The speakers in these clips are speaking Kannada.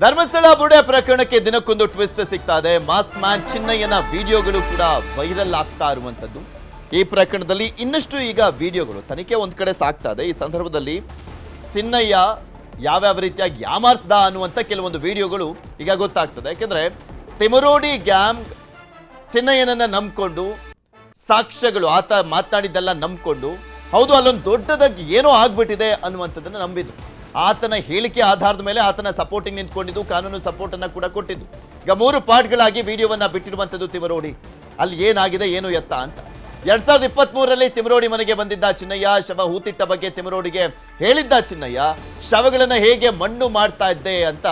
ಧರ್ಮಸ್ಥಳ ಬುಡೆ ಪ್ರಕರಣಕ್ಕೆ ದಿನಕ್ಕೊಂದು ಟ್ವಿಸ್ಟ್ ಸಿಗ್ತಾ ಇದೆ. ಮಾಸ್ಕ್ ಮ್ಯಾನ್ ಚಿನ್ನಯ್ಯನ ವಿಡಿಯೋಗಳು ಕೂಡ ವೈರಲ್ ಆಗ್ತಾ ಇರುವಂತದ್ದು. ಈ ಪ್ರಕರಣದಲ್ಲಿ ಇನ್ನಷ್ಟು ಈಗ ವಿಡಿಯೋಗಳು ತನಿಖೆ ಒಂದ್ ಕಡೆ ಸಾಗ್ತಾ ಇದೆ. ಈ ಸಂದರ್ಭದಲ್ಲಿ ಚಿನ್ನಯ್ಯ ಯಾವ್ಯಾವ ರೀತಿಯಾಗಿ ಯಾಮಾರ್ಸ್ದ ಅನ್ನುವಂಥ ಕೆಲವೊಂದು ವಿಡಿಯೋಗಳು ಈಗ ಗೊತ್ತಾಗ್ತದೆ. ಯಾಕೆಂದ್ರೆ ತಿಮರೋಡಿ ಗ್ಯಾಂಗ್ ಚಿನ್ನಯ್ಯನನ್ನ ನಂಬ್ಕೊಂಡು ಸಾಕ್ಷ್ಯಗಳು ಆತ ಮಾತನಾಡಿದ್ದೆಲ್ಲ ನಂಬ್ಕೊಂಡು ಹೌದು ಅಲ್ಲೊಂದು ದೊಡ್ಡದಾಗಿ ಏನೋ ಆಗ್ಬಿಟ್ಟಿದೆ ಅನ್ನುವಂಥದ್ದನ್ನ ನಂಬಿದ್ರು. ಆತನ ಹೇಳಿಕೆ ಆಧಾರದ ಮೇಲೆ ಆತನ ಸಪೋರ್ಟಿಂಗ್ ನಿಂತ್ಕೊಂಡಿದ್ದು, ಕಾನೂನು ಸಪೋರ್ಟ್ ಅನ್ನ ಕೂಡ ಕೊಟ್ಟಿದ್ದು. ಈಗ 3 ಪಾರ್ಟ್ಗಳಾಗಿ ವಿಡಿಯೋವನ್ನ ಬಿಟ್ಟಿರುವಂಥದ್ದು ತಿಮರೋಡಿ. ಅಲ್ಲಿ ಏನಾಗಿದೆ ಏನು ಎತ್ತ ಅಂತ 2023ರಲ್ಲಿ ತಿಮರೋಡಿ ಮನೆಗೆ ಬಂದಿದ್ದ ಚಿನ್ನಯ್ಯ. ಶವ ಹೂತಿಟ್ಟ ಬಗ್ಗೆ ತಿಮರೋಡಿಗೆ ಹೇಳಿದ್ದ ಚಿನ್ನಯ್ಯ. ಶವಗಳನ್ನ ಹೇಗೆ ಮಣ್ಣು ಮಾಡ್ತಾ ಇದ್ದೆ ಅಂತ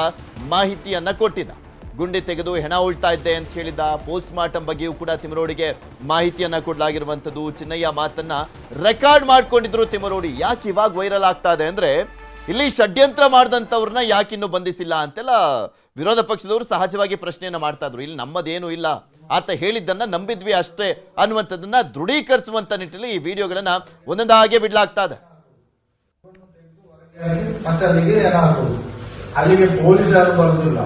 ಮಾಹಿತಿಯನ್ನ ಕೊಟ್ಟಿದ್ದ. ಗುಂಡಿ ತೆಗೆದು ಹೆಣ ಉಳ್ತಾ ಇದ್ದೆ ಅಂತ ಹೇಳಿದ. ಪೋಸ್ಟ್ ಮಾರ್ಟಮ್ ಬಗ್ಗೆಯೂ ಕೂಡ ತಿಮರೋಡಿಗೆ ಮಾಹಿತಿಯನ್ನ ಕೊಡಲಾಗಿರುವಂಥದ್ದು. ಚಿನ್ನಯ್ಯ ಮಾತನ್ನ ರೆಕಾರ್ಡ್ ಮಾಡ್ಕೊಂಡಿದ್ರು ತಿಮರೋಡಿ. ಯಾಕೆ ಇವಾಗ ವೈರಲ್ ಆಗ್ತಾ ಇದೆ ಅಂದ್ರೆ, ಇಲ್ಲಿ ಷಡ್ಯಂತ್ರ ಮಾಡಿದಂಥವ್ರನ್ನ ಯಾಕಿನ್ನೂ ಬಂಧಿಸಿಲ್ಲ ಅಂತೆಲ್ಲ ವಿರೋಧ ಪಕ್ಷದವರು ಸಹಜವಾಗಿ ಪ್ರಶ್ನೆಯನ್ನ ಮಾಡ್ತಾ ಇದ್ರು. ಇಲ್ಲಿ ನಮ್ಮದೇನು ಇಲ್ಲ, ಆತ ಹೇಳಿದ್ದನ್ನ ನಂಬಿದ್ವಿ ಅಷ್ಟೇ ಅನ್ನುವಂಥದ್ದನ್ನ ದೃಢೀಕರಿಸುವಂತ ನಿಟ್ಟಿನಲ್ಲಿ ಈ ವಿಡಿಯೋಗಳನ್ನ ಒಂದೊಂದಾಗೆ ಬಿಡ್ಲಾಗ್ತಾ ಇದೆ. ಮತ್ತೆ ಅಲ್ಲಿಗೆ ಪೊಲೀಸರು ಬರುದಿಲ್ಲ,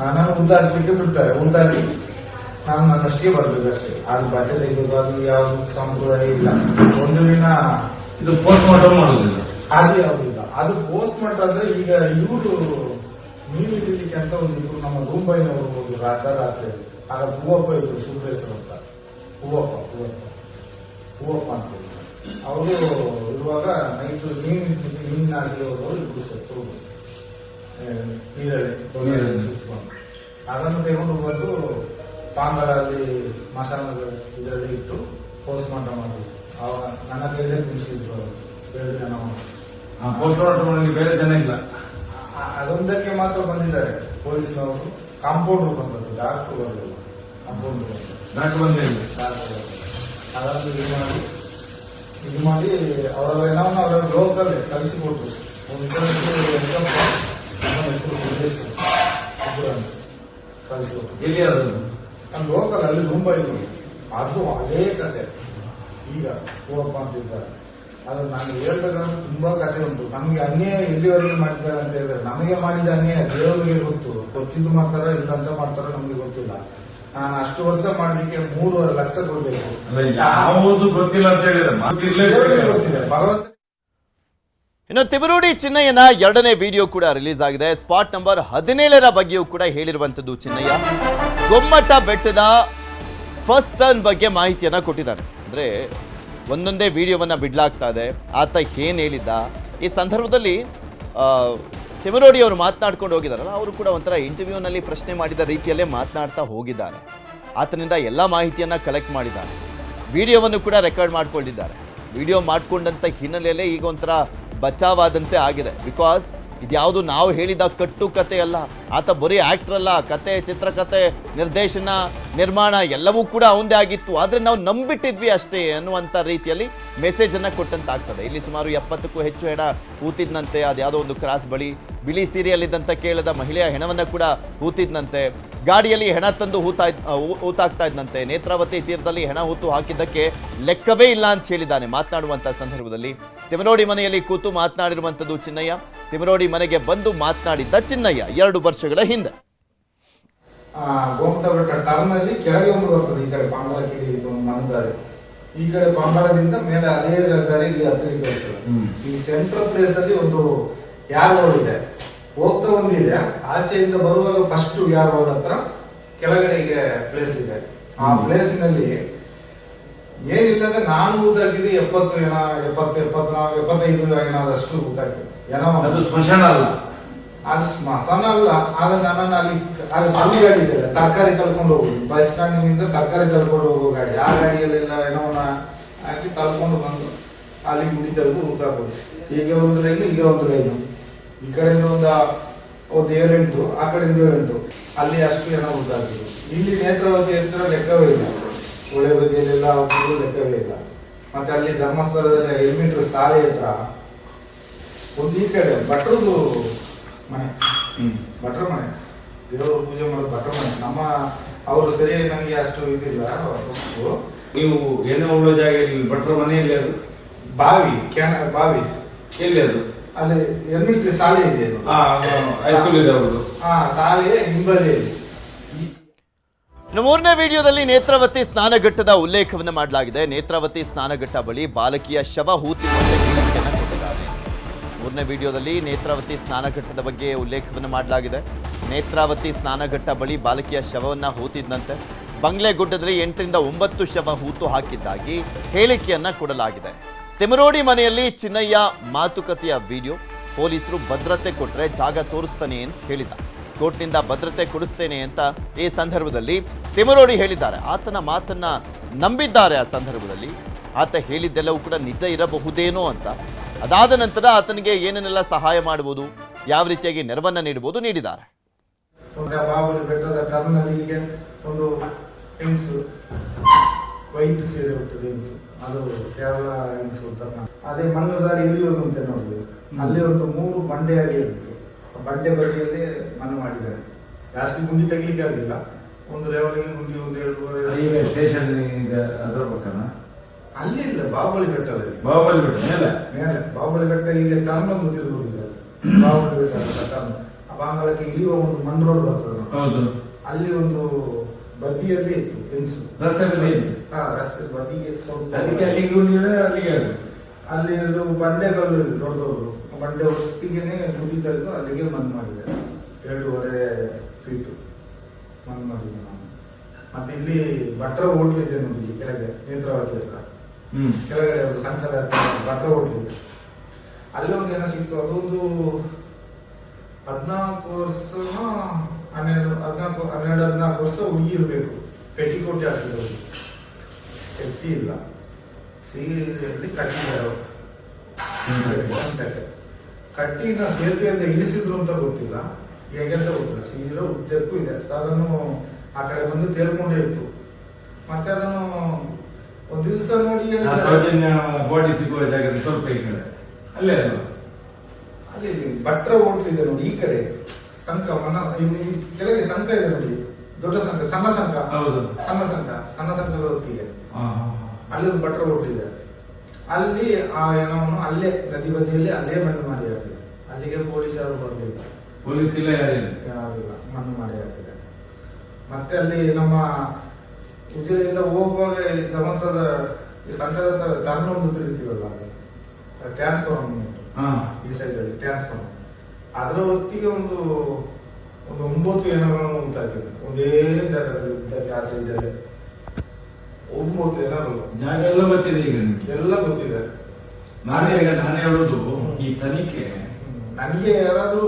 ನಾನು ಉದ್ದಾಕ್ಲಿಕ್ಕೆ ಬಿಡ್ತಾರೆ. ಉದ್ದಾಗಿ ನಾನು ನನ್ನಷ್ಟೇ ಬರ್ಬೇಕು ಅಷ್ಟೇ. ಅದು ಬಟ್ಟೆ ತೆಗೆದು ಅದು ಯಾವ ಸಂಪ್ರದಾಯ ಇಲ್ಲ. ಒಂದು ದಿನ ಇದು ಪೋಸ್ಟ್ ಮಾರ್ಟಮ್ ಮಾಡೋದಿಲ್ಲ, ಅದು ಯಾವುದಿಲ್ಲ. ಅದು ಪೋಸ್ಟ್ ಮಾರ್ಟಮ್ ಅಂದ್ರೆ ಈಗ ಇವರು ಮೀನು ಹಿಡಿಲಿಕ್ಕೆ ಅಂತ ಒಂದು ಇವರು ನಮ್ಮ ರೂಂಬೈನವರು ಹೋದ್ರು ರಾತ್ರಿ. ಆಗ ಹೂವಪ್ಪ ಇದ್ರು, ಸುಬ್ರೇಶ್ವರ ಅಂತ. ಹೂವಪ್ಪ ಅಂತ ಅವರು ಇರುವಾಗ ನೈಟ್ ಮೀನಿನ ಆಸೆ ಹೋದವರು ಇಬ್ರು ಸತ್ತು ನೀರಲ್ಲಿ ಸುತ್ಕೊಂಡು ಅದನ್ನು ತೆಗೆದು ಬಂದು ಪಾಂಗಳಲ್ಲಿ ಮಸಾಲ ಇದರಲ್ಲಿ ಇಟ್ಟು ಪೋಸ್ಟ್ ಮಾರ್ಟಮ್ ಮಾಡಿದ್ರು. ಅವಾಗ ನನ್ನ ಕೈಲೇ ತಿನ್ಸಿದ್ರು. 7 ಜನ ಪೋಸ್ಟ್ ಮಾರ್ಟಮ್ ಬೇರೆ ಜನ ಇಲ್ಲ, ಅದೊಂದಕ್ಕೆ ಮಾತ್ರ ಬಂದಿದ್ದಾರೆ ಪೊಲೀಸ್ನವರು. ಕಾಂಪೌಂಡರ್ ಬಂದದ್ದು, ಡಾಕ್ಟರ್ ಬರಲಿಲ್ಲ. ಕಾಂಪೌಂಡರ್ ಡಾಕ್ಟರ್ ಬಂದಿಲ್ಲ. ಅದನ್ನು ಇದು ಮಾಡಿ ಅವರ ಏನವನ್ನ ಅವರ ಲೋಕಲ್ಲೇ ಕಲಿಸಿಕೊಟ್ರು. ಒಂದು ಕಲಿಸಿಕೊಟ್ರು. ಎಲ್ಲಿ ಅದು ನಮ್ಮ ಲೋಕಲ್ ಅಲ್ಲಿ ಮುಂಬೈ. ಅದು ಅದೇ ಕತೆ. ಈಗ ಹೂವಪ್ಪ ಅಂತ ಇದ್ದಾರೆ. ಅದು ನಾನು ಹೇಳ್ಬೇಕಂದ್ರೆ ತುಂಬಾ ಕತೆ ಉಂಟು. ನಮ್ಗೆ ಅನ್ಯಾಯ ಎಲ್ಲಿವರೆಗೆ ಮಾಡಿದ್ದಾರೆ ಅಂತ ಹೇಳಿದ್ರೆ, ನಮಗೆ ಮಾಡಿದ ಅನ್ಯಾಯ ದೇವರಿಗೆ ಗೊತ್ತಿದ್ದು ಮಾಡ್ತಾರ ಇಲ್ಲ ಅಂತ ಮಾಡ್ತಾರ ನಮ್ಗೆ ಗೊತ್ತಿಲ್ಲ. ನಾನು ಅಷ್ಟು ವರ್ಷ ಮಾಡ್ಲಿಕ್ಕೆ 3.5 ಲಕ್ಷ ಕೊಡ್ಬೇಕು. ಯಾವುದು ಗೊತ್ತಿಲ್ಲ ಅಂತ ಹೇಳಿದ್ರೆ ಗೊತ್ತಿದೆ ಭಗವಂತ. ಇನ್ನು ತಿಮರೋಡಿ ಚಿನ್ನಯ್ಯನ 2ನೇ ವಿಡಿಯೋ ಕೂಡ ರಿಲೀಸ್ ಆಗಿದೆ. ಸ್ಪಾಟ್ ನಂಬರ್ 17ರ ಬಗ್ಗೆಯೂ ಕೂಡ ಹೇಳಿರುವಂತದ್ದು ಚಿನ್ನಯ್ಯ. ಗೊಮ್ಮಟ ಬೆಟ್ಟದ ಫಸ್ಟ್ ಟರ್ನ್ ಬಗ್ಗೆ ಮಾಹಿತಿಯನ್ನ ಕೊಟ್ಟಿದ್ದಾನೆ. ಅಂದ್ರೆ ಒಂದೊಂದೇ ವಿಡಿಯೋವನ್ನ ಬಿಡ್ಲಾಗ್ತಾ ಇದೆ. ಆತ ಏನ್ ಹೇಳಿದ್ದ ಈ ಸಂದರ್ಭದಲ್ಲಿ ತಿಮರೋಡಿ ಅವರು ಮಾತನಾಡ್ಕೊಂಡು ಹೋಗಿದಾರಲ್ಲ, ಅವರು ಕೂಡ ಒಂಥರ ಇಂಟರ್ವ್ಯೂನಲ್ಲಿ ಪ್ರಶ್ನೆ ಮಾಡಿದ ರೀತಿಯಲ್ಲೇ ಮಾತನಾಡ್ತಾ ಹೋಗಿದ್ದಾರೆ. ಆತನಿಂದ ಎಲ್ಲ ಮಾಹಿತಿಯನ್ನ ಕಲೆಕ್ಟ್ ಮಾಡಿದ್ದಾರೆ. ವಿಡಿಯೋವನ್ನು ಕೂಡ ರೆಕಾರ್ಡ್ ಮಾಡ್ಕೊಂಡಿದ್ದಾರೆ. ವಿಡಿಯೋ ಮಾಡ್ಕೊಂಡಂತ ಹಿನ್ನೆಲೆಯಲ್ಲೇ ಈಗ ಒಂಥರ ಬಚಾವಾದಂತೆ ಆಗಿದೆ. ಬಿಕಾಸ್ ಇದ್ಯಾವುದು ನಾವು ಹೇಳಿದ ಕಟ್ಟು ಕತೆ ಅಲ್ಲ. ಆತ ಬರೀ ಆಕ್ಟರ್ ಅಲ್ಲ, ಕತೆ, ಚಿತ್ರಕಥೆ, ನಿರ್ದೇಶನ, ನಿರ್ಮಾಣ ಎಲ್ಲವೂ ಕೂಡ ಅವಂದೇ ಆಗಿತ್ತು. ಆದರೆ ನಾವು ನಂಬಿಟ್ಟಿದ್ವಿ ಅಷ್ಟೇ ಅನ್ನುವಂಥ ರೀತಿಯಲ್ಲಿ ಮೆಸೇಜ್ ಅನ್ನ ಕೊಟ್ಟಂತಾಗ್ತದೆ. ಇಲ್ಲಿ ಸುಮಾರು 70ಕ್ಕೂ ಹೆಚ್ಚು ಹೆಣ ಹೂತಿದ್ನಂತೆ. ಅದ್ಯಾವುದೋ ಒಂದು ಕ್ರಾಸ್ ಬಳಿ ಬಿಳಿ ಸೀರೆಯಲ್ಲಿ ಇದ್ದಂಥ ಕೇಳದ ಮಹಿಳೆಯ ಹೆಣವನ್ನ ಕೂಡ ಹೂತಿದ್ನಂತೆ. ಗಾಡಿಯಲ್ಲಿ ಹೆಣ ತಂದು ಹೂತಾಕ್ತಾ ಇದ್ದಂತೆ. ನೇತ್ರಾವತಿ ತೀರದಲ್ಲಿ ಹೆಣ ಹೂತು ಹಾಕಿದ್ದಕ್ಕೆ ಲೆಕ್ಕವೇ ಇಲ್ಲ ಅಂತ ಹೇಳಿದ್ದಾನೆ ಮಾತನಾಡುವಂಥ ಸಂದರ್ಭದಲ್ಲಿ. ತಿಮರೋಡಿ ಮನೆಯಲ್ಲಿ ಕೂತು ಮಾತನಾಡಿರುವಂಥದ್ದು ಚಿನ್ನಯ್ಯ. ತಿಮರೋಡಿ ಮನೆಗೆ ಬಂದು ಮಾತನಾಡಿದ್ದ ಚಿನ್ನಯ್ಯ 2 ವರ್ಷಗಳ ಹಿಂದೆ. ಗೋಮಟ ಬೆಟ್ಟ ಟರ್ನಲ್ಲಿ ಕೆಳಗೆ ಒಂದು ಬರ್ತದೆ. ಈ ಕಡೆ ಪಾಂಬಳಕ್ಕೆ ಮನದಾರಿ, ಈ ಕಡೆ ಪಾಂಬಳದಿಂದ ಮೇಲೆ ಅದೇ ದಾರಿ ಇಲ್ಲಿ ಹತ್ತಿರಕ್ಕೆ ಬರ್ತದೆ. ಈ ಸೆಂಟ್ರಲ್ ಪ್ಲೇಸ್ ಅಲ್ಲಿ ಒಂದು ಯಾರ್ ರೋಡ್ ಇದೆ, ಹೋಗ್ತಾ ಒಂದಿದೆ. ಆಚೆಯಿಂದ ಬರುವಾಗ ಫಸ್ಟ್ ಯಾರ್ ರೋಡ್ ಹತ್ರ ಕೆಳಗಡೆಗೆ ಪ್ಲೇಸ್ ಇದೆ. ಆ ಪ್ಲೇಸಿನಲ್ಲಿ ಏನಿಲ್ಲದೆ ನಾನು ಊತಾಕಿದ್ದು 75 ಏನಾದಷ್ಟು ಊತಾಕಿದೆ. ಅದು ಸ್ಮಶಾನ ಅಲ್ಲ, ಅದು ಸ್ಮಶಾನ ಅಲ್ಲ. ಆದ್ರೆ ನನ್ನನ್ನು ಅಲ್ಲಿ ಅದು ತಳ್ಳಿ ಗಾಡಿ ಇದೆ, ತರಕಾರಿ ತಳ್ಕೊಂಡು ಹೋಗುದು. ಬಸ್ ಸ್ಟ್ಯಾಂಡಿನಿಂದ ತರಕಾರಿ ತಳ್ಕೊಂಡು ಹೋಗೋ ಗಾಡಿ. ಆ ಗಾಡಿಯಲ್ಲೆಲ್ಲ ಹೆಣವನ್ನ ಹಾಕಿ ತಳ್ಕೊಂಡು ಬಂದು ಅಲ್ಲಿ ಗುಡಿ ತೆಗೆದು ಊತಾಕೋದು. ಈಗ ಒಂದು ಲೈನು, ಈಗ ಒಂದು ಲೈನು. ಈ ಕಡೆಯಿಂದ ಒಂದು 7-8, ಆ ಕಡೆಯಿಂದ 7-8. ಅಲ್ಲಿ ಅಷ್ಟು ಹೆಣ ಊತಾಕಿದ್ರು. ಇಲ್ಲಿ ನೇತ್ರಾವತಿ ಹತ್ರ ಲೆಕ್ಕವೇ ಇಲ್ಲ. ಒಳ್ಳೆ ಬದಿಯಲ್ಲೆಲ್ಲ ಲೆಕ್ಕವೇ ಇಲ್ಲ. ಮತ್ತೆ ಅಲ್ಲಿ ಧರ್ಮಸ್ಥಳದಲ್ಲಿ 5 ಮೀಟರ್ ಸಾಲೆ ಹತ್ರ ಒಂದು ಈ ಕಡೆ ಭಟ್ರದ್ದು ಮನೆ, ಭಟ್ರ ಮನೆ, ದೇವರು ಪೂಜೆ ಮಾಡೋದು ಭಟ್ರ ಮನೆ. ನಮ್ಮ ಅವರು ಸರಿಯಾಗಿ ನಮಗೆ ಅಷ್ಟು ಇದಿಲ್ಲ. ನೀವು ಏನೋ ಉಳ್ಳೋ ಜಾಗ ಭಟ್ರ ಮನೆಯಲ್ಲಿ ಅದು ಬಾವಿ, ಬಾವಿ ಎಲ್ಲಿ ಅದು ಅಲ್ಲಿ ಎಲಿಮೆಂಟ್ರಿ ಶಾಲೆ ಇದೆ ನೋಡಿ. ಹೈಸ್ಕೂಲ್ ಇದೆ ಅವ್ರದ್ದು. ಶಾಲೆಯ ಹಿಂಬದಿಯಲ್ಲಿ. ಇನ್ನು ಮೂರನೇ ವಿಡಿಯೋದಲ್ಲಿ ನೇತ್ರಾವತಿ ಸ್ನಾನಘಟ್ಟದ ಉಲ್ಲೇಖವನ್ನು ಮಾಡಲಾಗಿದೆ. ನೇತ್ರಾವತಿ ಸ್ನಾನಘಟ್ಟ ಬಳಿ ಬಾಲಕಿಯ ಶವ ಹೂತಿರುವಂತೆ ಹೇಳಿಕೆಯನ್ನು ಕೊಟ್ಟಿದ್ದಾರೆ. ಮೂರನೇ ವಿಡಿಯೋದಲ್ಲಿ ನೇತ್ರಾವತಿ ಸ್ನಾನಘಟ್ಟದ ಬಗ್ಗೆ ಉಲ್ಲೇಖವನ್ನು ಮಾಡಲಾಗಿದೆ. ನೇತ್ರಾವತಿ ಸ್ನಾನಘಟ್ಟ ಬಳಿ ಬಾಲಕಿಯ ಶವವನ್ನು ಹೂತಿದ್ದಂತೆ ಬಂಗ್ಲೆಗುಡ್ಡದಲ್ಲಿ 8ರಿಂದ 9 ಶವ ಹೂತು ಹಾಕಿದ್ದಾಗಿ ಹೇಳಿಕೆಯನ್ನ ಕೊಡಲಾಗಿದೆ. ತಿಮರೋಡಿ ಮನೆಯಲ್ಲಿ ಚಿನ್ನಯ್ಯ ಮಾತುಕತೆಯ ವಿಡಿಯೋ. ಪೊಲೀಸರು ಭದ್ರತೆ ಕೊಟ್ಟರೆ ಜಾಗ ತೋರಿಸ್ತಾನೆ ಅಂತ ಹೇಳಿದ. ಕೋರ್ಟ್ನಿಂದ ಭದ್ರತೆ ಕೊಡಿಸ್ತೇನೆ ಅಂತ ಈ ಸಂದರ್ಭದಲ್ಲಿ ತಿಮರೋಡಿ ಹೇಳಿದ್ದಾರೆ. ಆತನ ಮಾತನ್ನ ನಂಬಿದ್ದಾರೆ. ಆ ಸಂದರ್ಭದಲ್ಲಿ ಆತ ಹೇಳಿದ್ದೆಲ್ಲವೂ ಕೂಡ ನಿಜ ಇರಬಹುದೇನೋ ಅಂತ. ಅದಾದ ನಂತರ ಆತನಿಗೆ ಏನೇನೆಲ್ಲ ಸಹಾಯ ಮಾಡಬಹುದು, ಯಾವ ರೀತಿಯಾಗಿ ನೆರವನ್ನ ನೀಡಬಹುದು ನೀಡಿದ್ದಾರೆ. ಬಾಬುಲಿ ಬೆಟ್ಟದ ಟರ್ನಲ್ಲಿ ಹೀಗೆ ಒಂದು ಹೆಂಗ್ಸು ವೈಟ್ ಸೀರೆ ಉಟ್ಟು ಹೆಂಗ್ಸು, ಅದು ಕೇರಳ ಹೆಂಗ್ಸು ಅಂತ. ಅದೇ ಮಣ್ಣು ದಾರಿ ಇಳಿಯೋದು ಅಂತ ನೋಡಿದ್ವಿ. ಅಲ್ಲಿ ಒಂದು 3 ಬಂಡೆಯಾಗಿ ಇತ್ತು. ಬಂಡೆ ಬದಿಯಲ್ಲಿ ಮಣ್ಣು ಮಾಡಿದ್ದಾರೆ. ಜಾಸ್ತಿ ಗುಂಡಿ ತೆಗಿಲಿಕ್ಕೆ ಆಗಲಿಲ್ಲ. ಒಂದು ಲೆವೆಲ್ಗೆ ಗುಂಡಿ ಒಂದು 2 ಸ್ಟೇಷನ್ ಅದರ ಪಕ್ಕನ ಅಲ್ಲಿ ಇಲ್ಲ, ಬಾಹುಬಲಿ ಬೆಟ್ಟದಲ್ಲಿ. ಬಾಹುಬಲಿ ಬೆಟ್ಟ ಮೇಲೆ ಮೇಲೆ ಬಾಹುಬಲಿ ಬೆಟ್ಟ ಈಗ ಟರ್ನ್ ಒಂದು ತಿರುಗುವುದಿಲ್ಲ. ಬಾಹುಬಲಿ ಬೆಟ್ಟ ಟರ್ನ್ ಆ ಬಾಂಗ್ಲಕ್ಕೆ ಇಳಿಯುವ ಒಂದು ಮಣ್ಣು ರೋಡ್ ಬರ್ತದೆ ನೋಡಿ. ಹೌದು. ಅಲ್ಲಿ ಒಂದು ಬದಿಯಲ್ಲಿ ಇತ್ತು ಹೆಂಗ್ಸು. ರಸ್ತೆ ಬದಿ. ರಸ್ತೆ ಬದಿಗೆ ಸ್ವಲ್ಪ ಅದಕ್ಕೆ ಅಲ್ಲಿಗೆ ಗುಂಡಿ ಇದೆ, ಅಲ್ಲಿಗೆ ಅದು. ಅಲ್ಲಿ 2 ಬಂಡೆಗಳು ಇದೆ ದೊಡ್ಡ ದೊಡ್ಡ ಬಂಡೆ ಹೊತ್ತಿಗೆನೆ ಗುಡಿ ತೆಗೆದು ಅಲ್ಲಿಗೆ ಮಣ್ಣು ಮಾಡಿದೆ. 2.5 ಫೀಟ್ ಮಣ್ಣು ಮಾಡಿದೆ ನಾನು. ಮತ್ತೆ ಇಲ್ಲಿ ಭಟ್ರ ಹೋಟ್ಲ್ ಇದೆ ನೋಡಿ, ಇಲ್ಲಿ ಕೆಳಗೆ ನೇತ್ರಾವತಿ ಹತ್ರ ಕೆಳಗಡೆ ಒಂದು ಸಂಘದ ಭಟ್ರ ಹೋಟ್ಲ್ ಇದೆ. ಅಲ್ಲಿ ಒಂದು ಏನೋ ಸಿಕ್ತು. ಅದೊಂದು 14 ವರ್ಷ 14 ವರ್ಷ ಹುಡುಗಿ ಇರಬೇಕು. ಪೆಟ್ಟಿಕೋಟೆ ಹಾಕಿದ್ರು, ಎತ್ತಿ ಇಲ್ಲ, ಸೀರೆಯಲ್ಲಿ ಕಟ್ಟಿದ್ದಾರೆ. ಕಟ್ಟಿನ ಸೇತುವೆಯಿಂದ ಇಳಿಸಿದ್ರು ಅಂತ ಗೊತ್ತಿಲ್ಲ, ಹೇಗೆ ಅಂತ ಗೊತ್ತಿಲ್ಲ. ಸೀರೆ ಉದ್ದಕ್ಕೂ ಇದೆ. ಅದನ್ನು ಆ ಕಡೆ ಬಂದು ತೇಲ್ಕೊಂಡೇ ಇತ್ತು. ಮತ್ತೆ ಅದನ್ನು ಒಂದು ದಿವಸ ನೋಡಿ ಬಾಡಿ ಸಿಗುವ ಜಾಗ ಸ್ವಲ್ಪ ಈ ಕಡೆ ಅಲ್ಲೇ ಅಲ್ಲಿ ಭಟ್ರ ಹೋಟ್ಲ್ ಇದೆ ನೋಡಿ. ಈ ಕಡೆ ಸಂಘ ಕೆಳಗೆ ಸಂಘ ಇದೆ ನೋಡಿ, ದೊಡ್ಡ ಸಂಘ, ಸಣ್ಣ ಸಂಘ, ಸಣ್ಣ ಸಂಘದ ಹೊತ್ತಿಗೆ ಅಲ್ಲಿ ಒಂದು ಭಟ್ರ ಹೋಟ್ಲ್ ಇದೆ. ಅಲ್ಲಿ ಆ ಏನವನ್ನು ಅಲ್ಲೇ ನದಿ ಬದಿಯಲ್ಲಿ ಅಲ್ಲೇ ಮಣ್ಣು ಮಾಡಿ ಹಾಕಿದೆ. ಅಲ್ಲಿಗೆ ಪೊಲೀಸರು ಬರಲಿಲ್ಲ, ಪೊಲೀಸ್ ಇಲ್ಲ, ಯಾರಿಲ್ಲ, ಮಣ್ಣು ಮಾಡಿ ಹಾಕಿದೆ. ಮತ್ತೆ ಅಲ್ಲಿ ನಮ್ಮ ಉಜಿರೆಯಿಂದ ಹೋಗುವಾಗ ಧರ್ಮಸ್ಥಳದ ಈ ಸಂಘದ ಟರ್ನ್ ಒಂದು ತಿರುಗ್ತೀವಲ್ಲ, ಟ್ರಾನ್ಸ್ಫಾರ್ಮ್ ಉಂಟು ಈ ಸೈಡ್ ಅಲ್ಲಿ ಟ್ರಾನ್ಸ್ಫಾರ್ಮ್. ಅದರ ಹೊತ್ತಿಗೆ ಒಂದು 9 ಏನಗಳನ್ನು ಉಂಟಾಗಿದೆ ಒಂದೇ ಜಾಗದಲ್ಲಿ ಉದ್ದಕ್ಕೆ. ಆ ಸೈಡ್ ಅಲ್ಲಿ 9 ಏನಗಳು ಜಾಗ ಎಲ್ಲ ಗೊತ್ತಿದೆ. ಈಗ ಎಲ್ಲ ಗೊತ್ತಿದೆ. ನಾನೇ ಹೇಳುದು, ಈ ತನಿಖೆ ನನಗೆ ಯಾರಾದ್ರೂ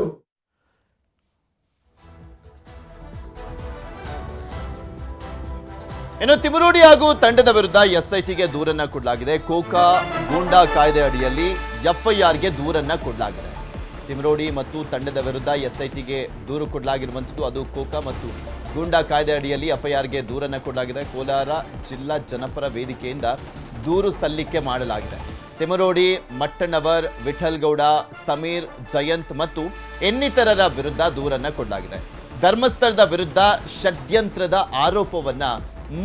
ಇನ್ನು ತಿಮರೋಡಿ ಹಾಗೂ ತಂಡದ ವಿರುದ್ಧ ಎಸ್ಐಟಿಗೆ ದೂರನ್ನ ಕೊಡಲಾಗಿದೆ. ಕೋಕಾ ಗೂಂಡಾ ಕಾಯ್ದೆ ಅಡಿಯಲ್ಲಿ ಎಫ್ಐಆರ್ಗೆ ದೂರನ್ನ ಕೊಡಲಾಗಿದೆ. ತಿಮರೋಡಿ ಮತ್ತು ತಂಡದ ವಿರುದ್ಧ ಎಸ್ಐಟಿಗೆ ದೂರು ಕೊಡಲಾಗಿರುವಂಥದ್ದು. ಅದು ಕೋಕಾ ಮತ್ತು ಗೂಂಡಾ ಕಾಯ್ದೆ ಅಡಿಯಲ್ಲಿ ಎಫ್ಐಆರ್ಗೆ ದೂರನ್ನ ಕೊಡಲಾಗಿದೆ. ಕೋಲಾರ ಜಿಲ್ಲಾ ಜನಪರ ವೇದಿಕೆಯಿಂದ ದೂರು ಸಲ್ಲಿಕೆ ಮಾಡಲಾಗಿದೆ. ತಿಮರೋಡಿ, ಮಟ್ಟಣ್ಣವರ್, ವಿಠಲ್ಗೌಡ, ಸಮೀರ್, ಜಯಂತ್ ಮತ್ತು ಇನ್ನಿತರರ ವಿರುದ್ಧ ದೂರನ್ನ ಕೊಡಲಾಗಿದೆ. ಧರ್ಮಸ್ಥಳದ ವಿರುದ್ಧ ಷಡ್ಯಂತ್ರದ ಆರೋಪವನ್ನ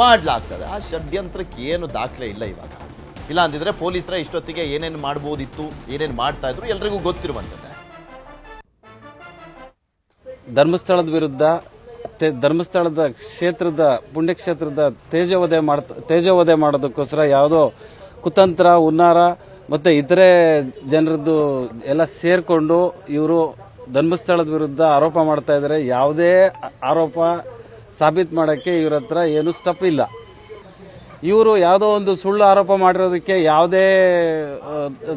ಮಾಡಲಾಗ್ತದೆ. ಆ ಷಡ್ಯಂತ್ರಕ್ಕೆ ಏನು ದಾಖಲೆ ಇಲ್ಲ ಇವಾಗ. ಇಲ್ಲ ಅಂದಿದ್ರೆ ಪೊಲೀಸರ ಇಷ್ಟೊತ್ತಿಗೆ ಏನೇನು ಮಾಡ್ಬೋದಿತ್ತು, ಏನೇನು ಮಾಡ್ತಾ ಇದ್ರು ಎಲ್ರಿಗೂ ಗೊತ್ತಿರುವಂಥದ್ದೇ. ಧರ್ಮಸ್ಥಳದ ವಿರುದ್ಧ ಧರ್ಮಸ್ಥಳದ ಕ್ಷೇತ್ರದ ಪುಣ್ಯಕ್ಷೇತ್ರದ ತೇಜೋವಧೆ ಮಾಡೋದಕ್ಕೋಸ್ಕರ ಯಾವುದೋ ಕುತಂತ್ರ, ಹುನ್ನಾರ ಮತ್ತೆ ಇತರೆ ಜನರದ್ದು ಎಲ್ಲ ಸೇರ್ಕೊಂಡು ಇವರು ಧರ್ಮಸ್ಥಳದ ವಿರುದ್ಧ ಆರೋಪ ಮಾಡ್ತಾ ಇದ್ದಾರೆ. ಯಾವುದೇ ಆರೋಪ ಸಾಬೀತು ಮಾಡೋಕ್ಕೆ ಇವ್ರ ಹತ್ರ ಏನು ಸ್ಟಪ್ ಇಲ್ಲ. ಇವರು ಯಾವುದೋ ಒಂದು ಸುಳ್ಳು ಆರೋಪ ಮಾಡಿರೋದಕ್ಕೆ ಯಾವುದೇ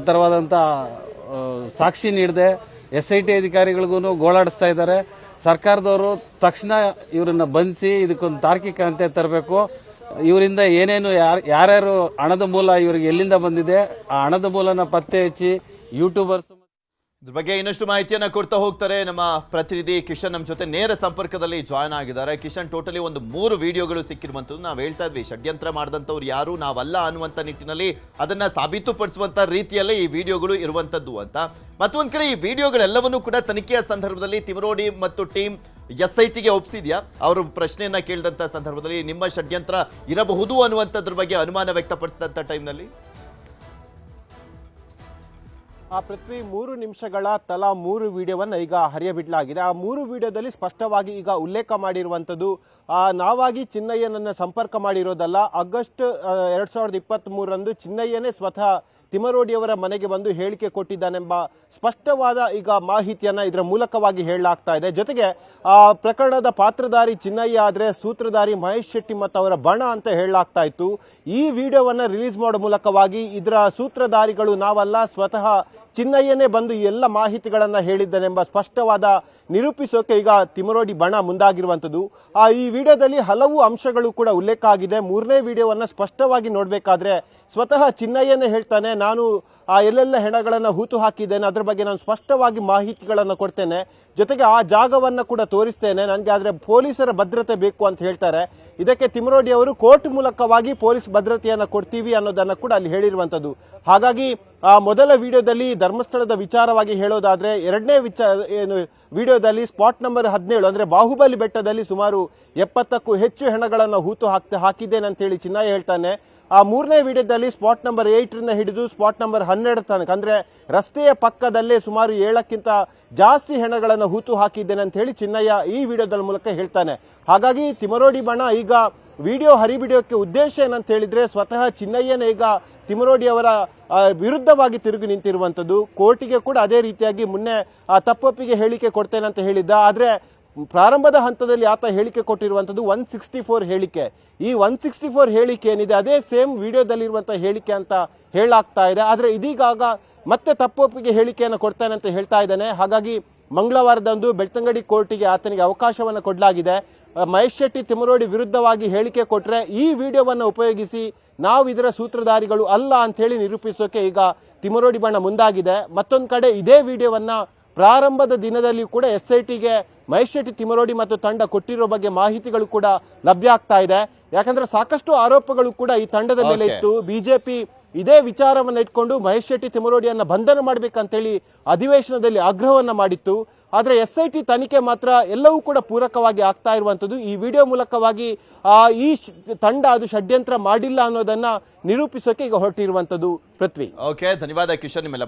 ತರವಾದಂಥ ಸಾಕ್ಷಿ ನೀಡದೆ ಎಸ್ಐಟಿ ಅಧಿಕಾರಿಗಳಿಗೂ ಗೋಳಾಡಿಸ್ತಾ ಇದ್ದಾರೆ. ಸರ್ಕಾರದವರು ತಕ್ಷಣ ಇವರನ್ನ ಬಂಧಿಸಿ ಇದಕ್ಕೊಂದು ತಾರ್ಕಿಕ ಅಂತ್ಯ ತರಬೇಕು. ಇವರಿಂದ ಏನೇನು ಯಾರ್ಯಾರು ಹಣದ ಮೂಲ ಇವರಿಗೆ ಎಲ್ಲಿಂದ ಬಂದಿದೆ ಆ ಹಣದ ಮೂಲನ ಪತ್ತೆ ಹಚ್ಚಿ ಯೂಟ್ಯೂಬರ್ಸ್ ಇದ್ರ ಬಗ್ಗೆ ಇನ್ನಷ್ಟು ಮಾಹಿತಿಯನ್ನ ಕೊಡ್ತಾ ಹೋಗ್ತಾರೆ ನಮ್ಮ ಪ್ರತಿನಿಧಿ ಕಿಶನ್. ನಮ್ಮ ಜೊತೆ ನೇರ ಸಂಪರ್ಕದಲ್ಲಿ ಜಾಯ್ನ್ ಆಗಿದ್ದಾರೆ. ಕಿಶನ್, ಟೋಟಲಿ ಒಂದು 3 ವಿಡಿಯೋಗಳು ಸಿಕ್ಕಿರುವಂಥದ್ದು. ನಾವು ಹೇಳ್ತಾ ಇದ್ವಿ ಷಡ್ಯಂತ್ರ ಮಾಡಿದಂಥವ್ರು ಯಾರು ನಾವಲ್ಲ ಅನ್ನುವಂಥ ನಿಟ್ಟಿನಲ್ಲಿ ಅದನ್ನ ಸಾಬೀತುಪಡಿಸುವಂಥ ರೀತಿಯಲ್ಲೇ ಈ ವಿಡಿಯೋಗಳು ಇರುವಂಥದ್ದು ಅಂತ. ಮತ್ತೊಂದು ಕಡೆ ಈ ವಿಡಿಯೋಗಳೆಲ್ಲವನ್ನೂ ಕೂಡ ತನಿಖೆಯ ಸಂದರ್ಭದಲ್ಲಿ ತಿಮರೋಡಿ ಮತ್ತು ಟೀಮ್ ಎಸ್ಐಟಿಗೆ ಒಪ್ಪಿಸಿದ್ಯಾ? ಅವರು ಪ್ರಶ್ನೆಯನ್ನ ಕೇಳಿದಂಥ ಸಂದರ್ಭದಲ್ಲಿ ನಿಮ್ಮ ಷಡ್ಯಂತ್ರ ಇರಬಹುದು ಅನ್ನುವಂಥದ್ರ ಬಗ್ಗೆ ಅನುಮಾನ ವ್ಯಕ್ತಪಡಿಸಿದಂಥ ಟೈಮ್ನಲ್ಲಿ ಪೃಥ್ವಿ 3 ನಿಮಿಷಗಳ ತಲಾ 3 ವಿಡಿಯೋವನ್ನು ಈಗ ಹರಿಯಬಿಡಲಾಗಿದೆ. ಆ 3 ವಿಡಿಯೋದಲ್ಲಿ ಸ್ಪಷ್ಟವಾಗಿ ಈಗ ಉಲ್ಲೇಖ ಮಾಡಿರುವಂಥದ್ದು ನಾವಾಗಿ ಚಿನ್ನಯ್ಯನನ್ನ ಸಂಪರ್ಕ ಮಾಡಿರೋದಲ್ಲ. ಆಗಸ್ಟ್ 2023ರಂದು ಚಿನ್ನಯ್ಯನೇ ಸ್ವತಃ ತಿಮರೋಡಿಯವರ ಮನೆಗೆ ಬಂದು ಹೇಳಿಕೆ ಕೊಟ್ಟಿದ್ದಾನೆಂಬ ಸ್ಪಷ್ಟವಾದ ಈಗ ಮಾಹಿತಿಯನ್ನ ಇದರ ಮೂಲಕವಾಗಿ ಹೇಳಲಾಗ್ತಾ ಇದೆ. ಜೊತೆಗೆ ಪ್ರಕರಣದ ಪಾತ್ರಧಾರಿ ಚಿನ್ನಯ್ಯ ಆದ್ರೆ ಸೂತ್ರಧಾರಿ ಮಹೇಶ್ ಶೆಟ್ಟಿ ಮತ್ತು ಅವರ ಬಣ ಅಂತ ಹೇಳಲಾಗ್ತಾ ಇತ್ತು. ಈ ವಿಡಿಯೋವನ್ನ ರಿಲೀಸ್ ಮಾಡೋ ಮೂಲಕವಾಗಿ ಇದರ ಸೂತ್ರಧಾರಿಗಳು ನಾವಲ್ಲ, ಸ್ವತಃ ಚಿನ್ನಯ್ಯನೇ ಬಂದು ಎಲ್ಲ ಮಾಹಿತಿಗಳನ್ನ ಹೇಳಿದ್ದಾನೆಂಬ ಸ್ಪಷ್ಟವಾದ ನಿರೂಪಿಸೋಕೆ ಈಗ ತಿಮರೋಡಿ ಬಣ ಮುಂದಾಗಿರುವಂಥದ್ದು. ಈ ವಿಡಿಯೋದಲ್ಲಿ ಹಲವು ಅಂಶಗಳು ಕೂಡ ಉಲ್ಲೇಖ ಆಗಿದೆ. 3ನೇ ವಿಡಿಯೋವನ್ನ ಸ್ಪಷ್ಟವಾಗಿ ನೋಡಬೇಕಾದ್ರೆ ಸ್ವತಃ ಚಿನ್ನಯ್ಯನೇ ಹೇಳ್ತಾನೆ, ನಾನು ಎಲ್ಲೆಲ್ಲ ಹೆಣಗಳನ್ನು ಹೂತು ಹಾಕಿದ್ದೇನೆ ಅದರ ಬಗ್ಗೆ ನಾನು ಸ್ಪಷ್ಟವಾಗಿ ಮಾಹಿತಿಗಳನ್ನು ಕೊಡ್ತೇನೆ, ಜೊತೆಗೆ ಆ ಜಾಗವನ್ನು ಕೂಡ ತೋರಿಸ್ತೇನೆ, ನನಗೆ ಆದರೆ ಪೊಲೀಸರ ಭದ್ರತೆ ಬೇಕು ಅಂತ ಹೇಳ್ತಾರೆ. ಇದಕ್ಕೆ ತಿಮರೋಡಿ ಅವರು ಕೋರ್ಟ್ ಮೂಲಕವಾಗಿ ಪೊಲೀಸ್ ಭದ್ರತೆಯನ್ನು ಕೊಡ್ತೀವಿ ಅನ್ನೋದನ್ನ ಕೂಡ ಅಲ್ಲಿ ಹೇಳಿರುವಂಥದ್ದು. ಹಾಗಾಗಿ ಮೊದಲ ವಿಡಿಯೋದಲ್ಲಿ ಧರ್ಮಸ್ಥಳದ ವಿಚಾರವಾಗಿ ಹೇಳೋದಾದ್ರೆ, ಎರಡನೇ ವಿಡಿಯೋದಲ್ಲಿ ಸ್ಪಾಟ್ ನಂಬರ್ 17 ಅಂದ್ರೆ ಬಾಹುಬಲಿ ಬೆಟ್ಟದಲ್ಲಿ ಸುಮಾರು 70ಕ್ಕೂ ಹೆಚ್ಚು ಹೆಣಗಳನ್ನು ಹೂತು ಹಾಕಿದ್ದೇನೆ ಅಂತ ಹೇಳಿ ಚಿನ್ನಯ್ಯ ಹೇಳ್ತಾನೆ. 3ನೇ ವಿಡಿಯೋದಲ್ಲಿ ಸ್ಪಾಟ್ ನಂಬರ್ 8ರಿಂದ ಹಿಡಿದು ಸ್ಪಾಟ್ ನಂಬರ್ 12 ತನಕ ಅಂದ್ರೆ ರಸ್ತೆಯ ಪಕ್ಕದಲ್ಲೇ ಸುಮಾರು 7ಕ್ಕಿಂತ ಜಾಸ್ತಿ ಹೆಣಗಳನ್ನು ಹೂತು ಹಾಕಿದ್ದೇನೆ ಅಂತ ಹೇಳಿ ಚಿನ್ನಯ್ಯ ಈ ವಿಡಿಯೋದ ಮೂಲಕ ಹೇಳ್ತಾನೆ. ಹಾಗಾಗಿ ತಿಮರೋಡಿ ಬಣ ಈಗ ವಿಡಿಯೋ ಹರಿಬಿಡಿಯೋಕೆ ಉದ್ದೇಶ ಏನಂತ ಹೇಳಿದ್ರೆ, ಸ್ವತಃ ಚಿನ್ನಯ್ಯನೇ ಈಗ ತಿಮರೋಡಿ ಅವರ ವಿರುದ್ಧವಾಗಿ ತಿರುಗಿ ನಿಂತಿರುವಂಥದ್ದು. ಕೋರ್ಟಿಗೆ ಕೂಡ ಅದೇ ರೀತಿಯಾಗಿ ಮುನ್ನೆ ತಪ್ಪೊಪ್ಪಿಗೆ ಹೇಳಿಕೆ ಕೊಡ್ತೇನೆ ಅಂತ ಹೇಳಿದ್ದ. ಆದ್ರೆ ಪ್ರಾರಂಭದ ಹಂತದಲ್ಲಿ ಆತ ಹೇಳಿಕೆ ಕೊಟ್ಟಿರುವಂಥದ್ದು 164 ಹೇಳಿಕೆ. ಈ 164 ಹೇಳಿಕೆ ಏನಿದೆ ಅದೇ ಸೇಮ್ ವಿಡಿಯೋದಲ್ಲಿರುವಂತಹ ಹೇಳಿಕೆ ಅಂತ ಹೇಳಲಾಗ್ತಾ ಇದೆ. ಆದ್ರೆ ಇದೀಗ ಮತ್ತೆ ತಪ್ಪೊಪ್ಪಿಗೆ ಹೇಳಿಕೆಯನ್ನು ಕೊಡ್ತಾನೆ ಅಂತ ಹೇಳ್ತಾ ಇದ್ದಾನೆ. ಹಾಗಾಗಿ ಮಂಗಳವಾರದಂದು ಬೆಳ್ತಂಗಡಿ ಕೋರ್ಟಿಗೆ ಆತನಿಗೆ ಅವಕಾಶವನ್ನು ಕೊಡಲಾಗಿದೆ. ಮಹೇಶ್ ಶೆಟ್ಟಿ ತಿಮರೋಡಿ ವಿರುದ್ಧವಾಗಿ ಹೇಳಿಕೆ ಕೊಟ್ರೆ ಈ ವಿಡಿಯೋವನ್ನು ಉಪಯೋಗಿಸಿ ನಾವು ಇದರ ಸೂತ್ರಧಾರಿಗಳು ಅಲ್ಲ ಅಂತ ಹೇಳಿ ನಿರೂಪಿಸೋಕೆ ಈಗ ತಿಮರೋಡಿ ಬಣ ಮುಂದಾಗಿದೆ. ಮತ್ತೊಂದು ಕಡೆ ಇದೇ ವಿಡಿಯೋವನ್ನ ಪ್ರಾರಂಭದ ದಿನದಲ್ಲಿ ಕೂಡ SITಗೆ ಮಹೇಶ್ ಶೆಟ್ಟಿ ತಿಮರೋಡಿ ಮತ್ತು ತಂಡ ಕೊಟ್ಟಿರೋ ಬಗ್ಗೆ ಮಾಹಿತಿಗಳು ಕೂಡ ಲಭ್ಯ ಆಗ್ತಾ ಇದೆ. ಯಾಕಂದ್ರೆ ಸಾಕಷ್ಟು ಆರೋಪಗಳು ಕೂಡ ಈ ತಂಡದ ಮೇಲೆ ಇತ್ತು. ಬಿಜೆಪಿ ಇದೇ ವಿಚಾರವನ್ನು ಇಟ್ಕೊಂಡು ಮಹೇಶ್ ಶೆಟ್ಟಿ ತಿಮರೋಡಿಯನ್ನ ಬಂಧನ ಮಾಡ್ಬೇಕಂತೇಳಿ ಅಧಿವೇಶನದಲ್ಲಿ ಆಗ್ರಹವನ್ನ ಮಾಡಿತ್ತು. ಆದ್ರೆ SIT ತನಿಖೆ ಮಾತ್ರ ಎಲ್ಲವೂ ಕೂಡ ಪೂರಕವಾಗಿ ಆಗ್ತಾ ಇರುವಂತದ್ದು. ಈ ವಿಡಿಯೋ ಮೂಲಕವಾಗಿ ಈ ತಂಡ ಅದು ಷಡ್ಯಂತ್ರ ಮಾಡಿಲ್ಲ ಅನ್ನೋದನ್ನ ನಿರೂಪಿಸೋಕೆ ಈಗ ಹೊರಟಿರುವಂತದ್ದು. ಪೃಥ್ವಿ. ಓಕೆ, ಧನ್ಯವಾದ ಕಿಶನ್ ನಿಮ್ಮೆಲ್ಲ